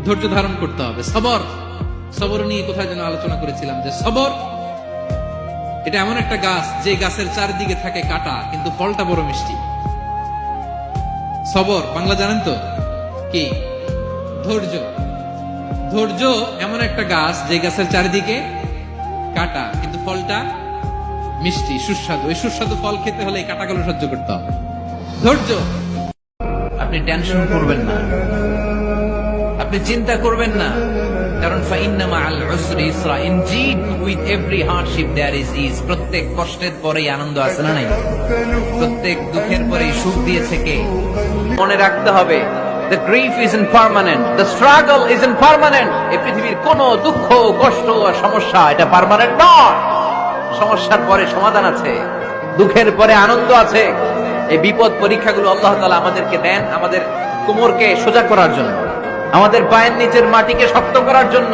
ধৈর্য ধারণ করতে হবে। সবর, সবর নিয়ে কোথায় যেন আলোচনা করেছিলাম যে সবর এটা এমন একটা গাছ যে গাছের চারিদিকে থাকে কাটা কিন্তু ফলটা বড় মিষ্টি। সবর বাংলা জানেন তো কি? ধৈর্য। ধৈর্য এমন একটা গাছ যে গাছের চারিদিকে কাটা কিন্তু ফলটা মিষ্টি, সুস্বাদু। এই সুস্বাদু ফল খেতে হলে এই কাটাগুলো সহ্য করতে হবে। ধৈর্য। আপনি টেনশন করবেন না, আপনি চিন্তা করবেন না, কারণ ফাইন্না মাআল উসরি ইসরা, indeed with every hardship there is is. প্রত্যেক কষ্টের পরেই আনন্দ আছে না নাই? প্রত্যেক দুঃখের পরেই সুখ দিয়েছে কে? মনে রাখতে হবে, the grief isn't permanent, the struggle isn't permanent। এই পৃথিবীর কোনো দুঃখ, কষ্ট আর সমস্যা এটা পার্মানেন্ট নয়। সমস্যার পরে সমাধান আছে, দুঃখের পরে আনন্দ আছে। এই বিপদ পরীক্ষাগুলো আল্লাহ তাআলা আমাদেরকে দেন আমাদের কোমরকে সোজা করার জন্য, আমাদের পায়ের নিচের মাটিকে শক্ত করার জন্য।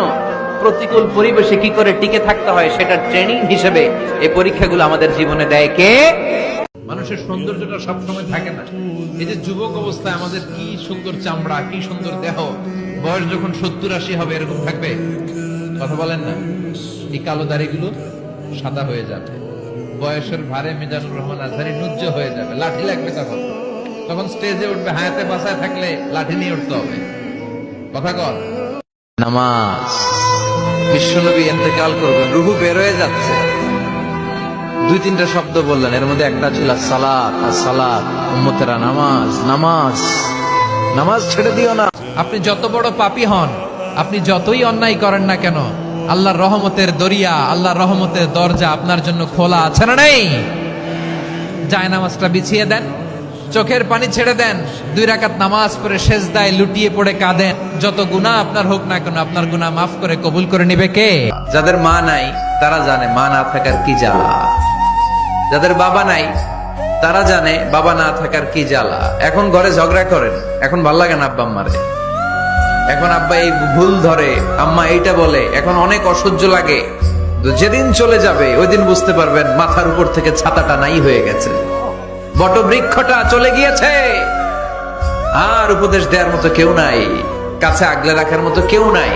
প্রতিকূল পরিবেশে কি করে টিকে থাকতে হয় সেটা ট্রেনিং হিসেবে এই পরীক্ষাগুলো আমাদের জীবনে দেয় কে? মানুষের সৌন্দর্যটা সবসময় থাকে না। এই যে যুবক অবস্থায় আমাদের কি সুন্দর চামড়া, কি সুন্দর দেহ, বয়স যখন 70-80 হবে এরকম থাকবে? কথা বলেন না। এই কালো দাড়িগুলো সাদা হয়ে যাবে, বয়সের ভারে মিজানুর রহমান আজহারি নুজ্জ হয়ে যাবে, লাঠি লাগবে তখন। তখন স্টেজে উঠবে, হায়াতে বাসায় থাকলে লাঠি নিয়ে উঠতে হবে। কথা কর। নামাজ, বিশ্বনবী ইন্তেকাল করবেন, রুহু বের হয়ে যাচ্ছে, 2-3টা শব্দ বললেন, এর মধ্যে একটা ছিল সালাত। আর সালাত, উম্মতেরা নামাজ, নামাজ, নামাজ ছেড়ে দিও না। আপনি যত বড় পাপী হন, আপনি যতই অন্যায় করেন না কেন, আল্লাহর রহমতের দরিয়া, আল্লাহর রহমতের দরজা আপনার জন্য খোলা আছে না নেই? যায় নামাজটা বিছিয়ে দেন, চোখের পানি ছেড়ে দেন, 2 রাকাত নামাজ পড়ে সেজদায় লুটিয়ে পড়ে কাঁদেন। যত গুনাহ আপনার হোক না কেন, আপনার গুনাহ মাফ করে কবুল করে নিবে কে? যাদের মা নাই তারা জানে মা না থাকার কি জ্বালা। যাদের বাবা নাই তারা জানে বাবা না থাকার কি জ্বালা। এখন ঘরে ঝগড়া করেন, এখন ভাল লাগে না আব্বা আম্মারে, এখন আব্বা এই ভুল ধরে, আম্মা এইটা বলে, এখন অনেক অসহ্য লাগে। যেদিন চলে যাবে ওই দিন বুঝতে পারবেন মাথার উপর থেকে ছাতাটা নাই হয়ে গেছে, বটবৃক্ষটা চলে গিয়েছে, আর উপদেশ দেওয়ার মতো কেউ নাই, কাছে আগলে রাখার মতো কেউ নাই।